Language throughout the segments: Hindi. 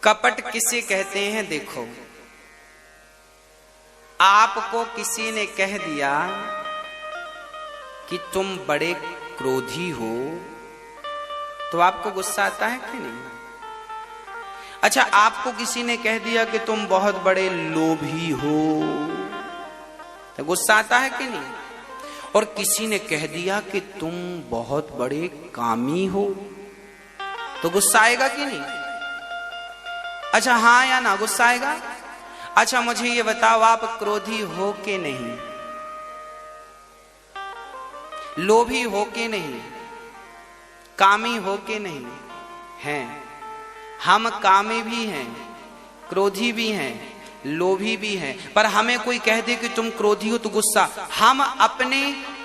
कपट किसे कहते हैं? देखो, आपको किसी ने कह दिया कि तुम बड़े क्रोधी हो, तो आपको गुस्सा आता है कि नहीं? अच्छा, आपको किसी ने कह दिया कि तुम बहुत बड़े लोभी हो, तो गुस्सा आता है कि नहीं? और किसी ने कह दिया कि तुम बहुत बड़े कामी हो, तो गुस्सा आएगा कि नहीं? अच्छा, हाँ या ना, गुस्सा आएगा? अच्छा, मुझे ये बताओ, आप क्रोधी हो कि नहीं? लोभी हो कि नहीं? कामी हो कि नहीं? हैं। हम कामी भी हैं, क्रोधी भी हैं, लोभी भी हैं। पर हमें कोई कह दे कि तुम क्रोधी हो तो गुस्सा। हम अपने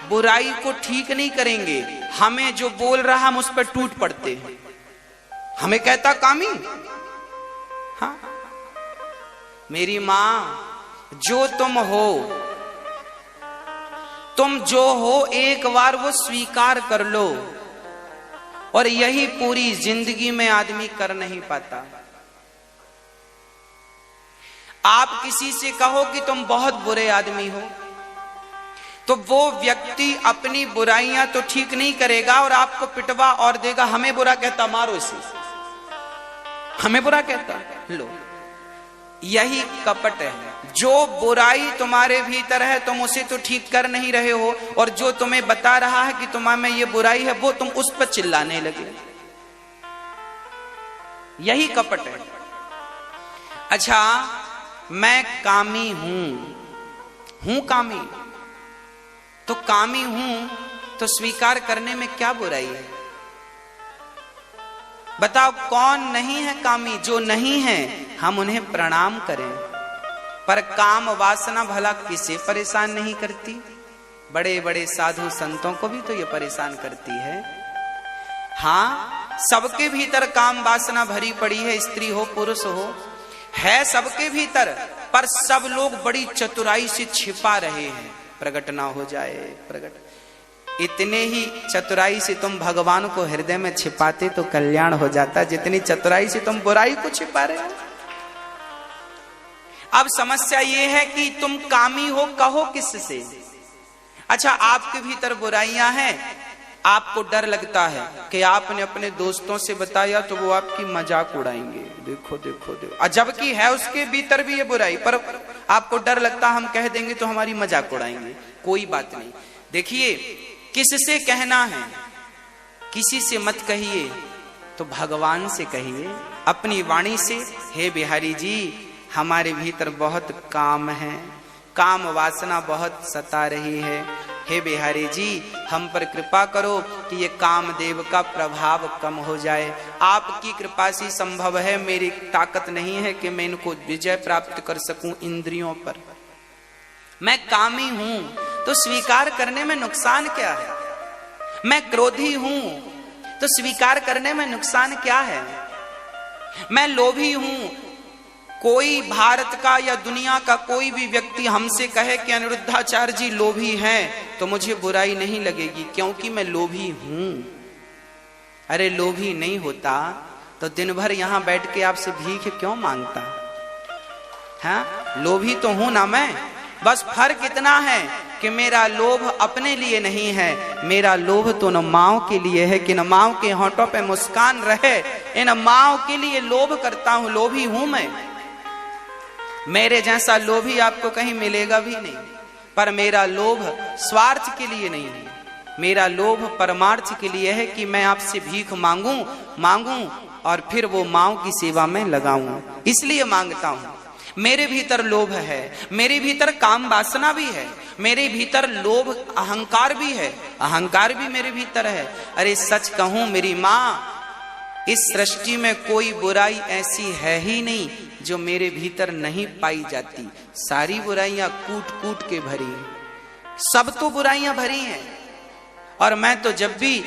बुराई को ठीक नहीं करेंगे, हमें जो बोल रहा हम उस पर टूट पड़ते हैं। हमें कहता कामी, हाँ, मेरी मां, जो तुम हो, तुम जो हो एक बार वो स्वीकार कर लो, और यही पूरी जिंदगी में आदमी कर नहीं पाता। आप किसी से कहो कि तुम बहुत बुरे आदमी हो, तो वो व्यक्ति अपनी बुराइयां तो ठीक नहीं करेगा और आपको पिटवा और देगा। हमें बुरा कहता, मारो इसे, हमें बुरा कहता। लो, यही कपट है। जो बुराई तुम्हारे भीतर है तुम उसे तो ठीक कर नहीं रहे हो, और जो तुम्हें बता रहा है कि तुम्हारे में ये बुराई है वो तुम उस पर चिल्लाने लगे। यही कपट है। अच्छा, मैं कामी हूं कामी, तो कामी हूं तो स्वीकार करने में क्या बुराई है? बताओ, कौन नहीं है कामी? जो नहीं है हम उन्हें प्रणाम करें। पर काम वासना भला किसे परेशान नहीं करती? बड़े बड़े साधु संतों को भी तो ये परेशान करती है। हाँ, सबके भीतर काम वासना भरी पड़ी है, स्त्री हो पुरुष हो, है सबके भीतर, पर सब लोग बड़ी चतुराई से छिपा रहे हैं, प्रकट ना हो जाए। प्रकट, इतने ही चतुराई से तुम भगवान को हृदय में छिपाते तो कल्याण हो जाता, जितनी चतुराई से तुम बुराई को छिपा रहे हो। अब समस्या ये है कि तुम कामी हो, कहो किससे? अच्छा, आपके भीतर बुराइयां हैं, आपको डर लगता है कि आपने अपने दोस्तों से बताया तो वो आपकी मजाक उड़ाएंगे, देखो देखो देखो, जबकि है उसके भीतर भी ये बुराई, पर आपको डर लगता हम कह देंगे तो हमारी मजाक उड़ाएंगे। कोई बात नहीं। देखिए, किससे कहना है? किसी से मत कहिए, तो भगवान से कहिए, अपनी वाणी से। हे बिहारी जी, हमारे भीतर बहुत काम है, काम वासना बहुत सता रही है। हे बिहारी जी, हम पर कृपा करो कि ये कामदेव का प्रभाव कम हो जाए। आपकी कृपा से संभव है, मेरी ताकत नहीं है कि मैं इनको विजय प्राप्त कर सकूं इंद्रियों पर। मैं कामी हूं तो स्वीकार करने में नुकसान क्या है? मैं क्रोधी हूं तो स्वीकार करने में नुकसान क्या है? मैं लोभी हूं, कोई भारत का या दुनिया का कोई भी व्यक्ति हमसे कहे कि अनिरुद्धाचार्य जी लोभी हैं, तो मुझे बुराई नहीं लगेगी, क्योंकि मैं लोभी हूं। अरे लोभी नहीं होता तो दिन भर यहां बैठ के आपसे भीख क्यों मांगता? हाँ, लोभी तो हूं ना मैं, बस फर्क इतना है कि मेरा लोभ अपने लिए नहीं है, मेरा लोभ तो न माओ के लिए है कि न माओ के होंठों पे मुस्कान रहे, इन माओ के लिए लोभ करता हूं। लोभी हूं मैं। मेरे जैसा लोभी आपको कहीं मिलेगा भी नहीं। पर मेरा लोभ स्वार्थ के लिए नहीं है, मेरा लोभ परमार्थ के लिए है कि मैं आपसे भीख मांगूं और फिर वो माओ की सेवा में लगाऊं, इसलिए मांगता हूं। मेरे भीतर लोभ है, मेरे भीतर काम वासना भी है, मेरे भीतर लोभ अहंकार भी है, अहंकार भी मेरे भीतर है। अरे सच कहूं मेरी मां, इस सृष्टि में कोई बुराई ऐसी है ही नहीं जो मेरे भीतर नहीं पाई जाती। सारी बुराइयां कूट कूट के भरी, सब तो बुराइयां भरी हैं। और मैं तो जब भी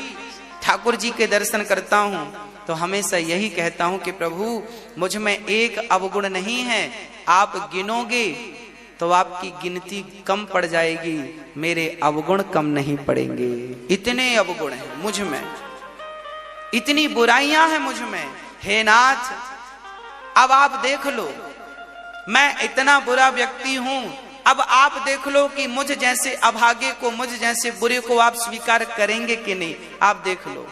ठाकुर जी के दर्शन करता हूं तो हमेशा यही कहता हूं कि प्रभु मुझ में एक अवगुण नहीं है, आप गिनोगे तो आपकी गिनती कम पड़ जाएगी, मेरे अवगुण कम नहीं पड़ेंगे। इतने अवगुण हैं मुझ में, इतनी बुराइयां हैं मुझ में। हे नाथ, अब आप देख लो, मैं इतना बुरा व्यक्ति हूं, अब आप देख लो कि मुझ जैसे अभागे को, मुझ जैसे बुरे को आप स्वीकार करेंगे कि नहीं। आप देख लो,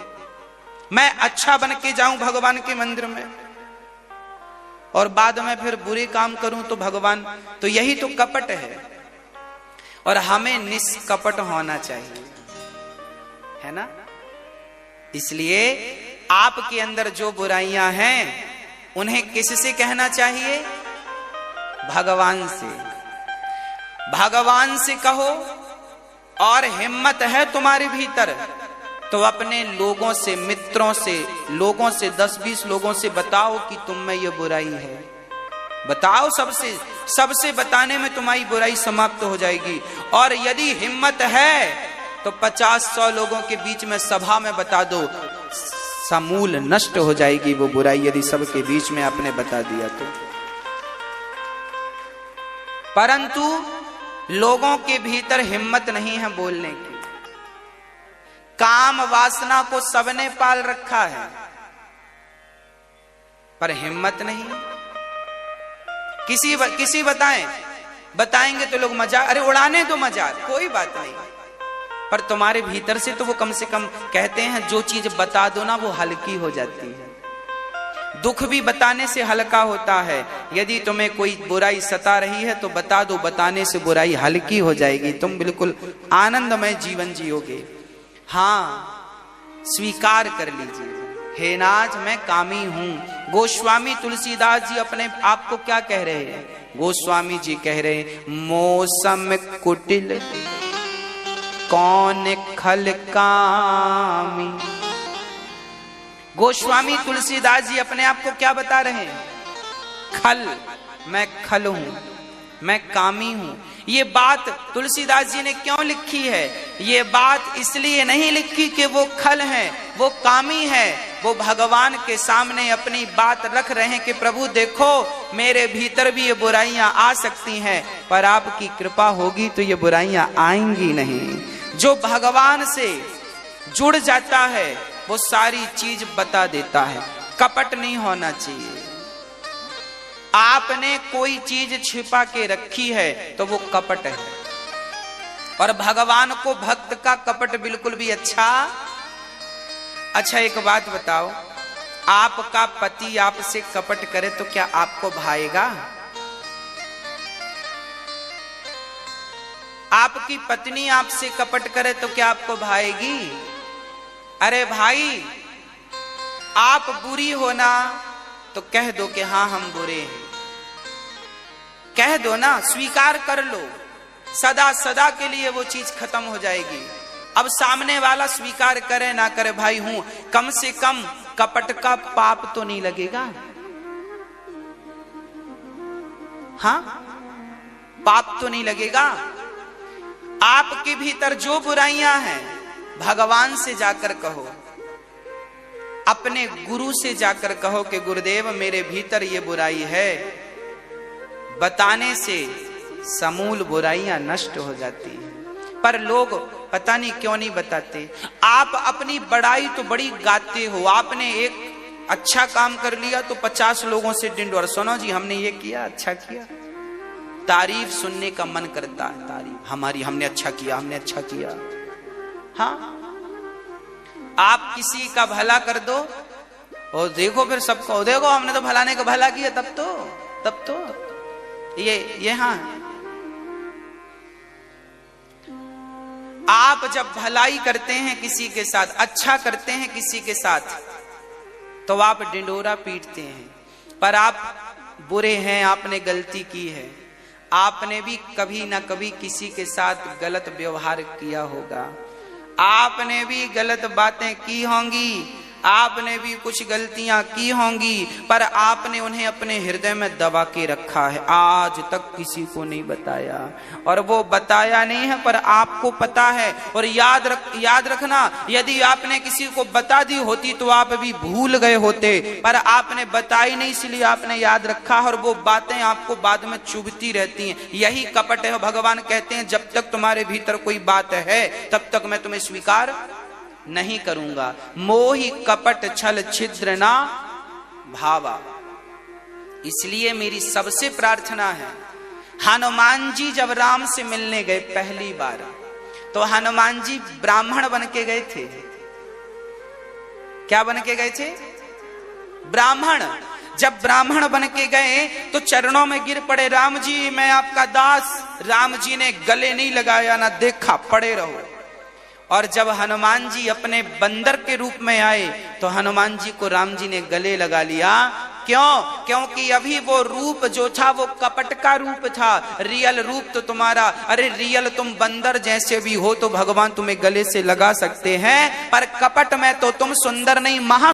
मैं अच्छा बन के जाऊं भगवान के मंदिर में और बाद में फिर बुरे काम करूं तो भगवान, तो यही तो कपट है। और हमें निष्कपट होना चाहिए, है ना। इसलिए आपके अंदर जो बुराइयां हैं उन्हें किससे कहना चाहिए? भगवान से। भगवान से कहो। और हिम्मत है तुम्हारे भीतर तो अपने लोगों से, मित्रों से, लोगों से 10-20 लोगों से बताओ कि तुम में ये बुराई है। बताओ सबसे, सबसे बताने में तुम्हारी बुराई समाप्त हो जाएगी। और यदि हिम्मत है तो 50-100 लोगों के बीच में सभा में बता दो, समूल नष्ट हो जाएगी वो बुराई, यदि सबके बीच में आपने बता दिया तो। परंतु लोगों के भीतर हिम्मत नहीं है बोलने की। काम वासना को सबने पाल रखा है पर हिम्मत नहीं। किसी बताएंगे तो लोग मजाक, अरे उड़ाने दो मजाक, कोई बात नहीं। पर तुम्हारे भीतर से तो वो कम से कम कहते हैं, जो चीज बता दो ना वो हल्की हो जाती है। दुख भी बताने से हल्का होता है। यदि तुम्हें कोई बुराई सता रही है तो बता दो, बताने से बुराई हल्की हो जाएगी, तुम बिल्कुल आनंदमय जीवन जियोगे। हाँ, स्वीकार कर लीजिए, हे नाथ मैं कामी हूं। गोस्वामी तुलसीदास जी अपने आप को क्या कह रहे हैं? गोस्वामी जी कह रहे हैं, मौसम कुटिल कौन खल कामी। गोस्वामी तुलसीदास जी अपने आप को क्या बता रहे हैं? खल, मैं खल हूं, मैं कामी हूं। ये बात तुलसीदास जी ने क्यों लिखी है? ये बात इसलिए नहीं लिखी कि वो खल हैं, वो कामी है। वो भगवान के सामने अपनी बात रख रहे हैं कि प्रभु देखो, मेरे भीतर भी ये बुराइयां आ सकती हैं, पर आपकी कृपा होगी तो ये बुराइयां आएंगी नहीं। जो भगवान से जुड़ जाता है वो सारी चीज बता देता है। कपट नहीं होना चाहिए। आपने कोई चीज छिपा के रखी है तो वो कपट है। और भगवान को भक्त का कपट बिल्कुल भी अच्छा। एक बात बताओ, आपका पति आपसे कपट करे तो क्या आपको भाएगा? आपकी पत्नी आपसे कपट करे तो क्या आपको भाएगी? अरे भाई, आप बुरी हो ना तो कह दो कि हाँ हम बुरे हैं, कह दो ना, स्वीकार कर लो। सदा सदा के लिए वो चीज खत्म हो जाएगी। अब सामने वाला स्वीकार करे ना करे, भाई हूं, कम से कम कपट का पाप तो नहीं लगेगा। हाँ, पाप तो नहीं लगेगा। आपके भीतर जो बुराइयां हैं भगवान से जाकर कहो, अपने गुरु से जाकर कहो कि गुरुदेव मेरे भीतर ये बुराई है। बताने से समूल बुराइयां नष्ट हो जाती हैं। पर लोग पता नहीं क्यों नहीं बताते। आप अपनी बड़ाई तो बड़ी गाते हो। आपने एक अच्छा काम कर लिया तो 50 लोगों से डिंडोर, सुनो जी हमने ये किया, अच्छा किया। तारीफ सुनने का मन करता है, तारीफ हमारी, हमने अच्छा किया, हमने अच्छा किया। हाँ, आप किसी का भला कर दो और देखो फिर सबको, देखो हमने तो भलाने का भला किया, तब तो ये हाँ, आप जब भलाई करते हैं किसी के साथ, अच्छा करते हैं किसी के साथ, तो आप डिंडोरा पीटते हैं। पर आप बुरे हैं, आपने गलती की है, आपने भी कभी ना कभी किसी के साथ गलत व्यवहार किया होगा, आपने भी गलत बातें की होंगी, आपने भी कुछ गलतियां की होंगी, पर आपने उन्हें अपने हृदय में दबा के रखा है, आज तक किसी को नहीं बताया। और वो बताया नहीं है पर आपको पता है। और याद रखना, यदि आपने किसी को बता दी होती तो आप भी भूल गए होते, पर आपने बताई नहीं इसलिए आपने याद रखा, और वो बातें आपको बाद में चुभती रहती हैं। यही कपट है। भगवान कहते हैं जब तक तुम्हारे भीतर कोई बात है तब तक मैं तुम्हें स्वीकार नहीं करूंगा। मोहि कपट छल छिद्र ना भावा। इसलिए मेरी सबसे प्रार्थना है, हनुमान जी जब राम से मिलने गए पहली बार, तो हनुमान जी ब्राह्मण बन के गए थे। क्या बन के गए थे? ब्राह्मण। जब ब्राह्मण बन के गए तो चरणों में गिर पड़े, राम जी मैं आपका दास। राम जी ने गले नहीं लगाया, ना देखा, पड़े रहो। और जब हनुमान जी अपने बंदर के रूप में आए तो हनुमान जी को राम जी ने गले लगा लिया। क्यों? क्योंकि अभी वो रूप जो था वो कपट का रूप था, रियल रूप तो तुम्हारा, अरे रियल तुम बंदर जैसे भी हो तो भगवान तुम्हें गले से लगा सकते हैं, पर कपट में तो तुम सुंदर नहीं, महा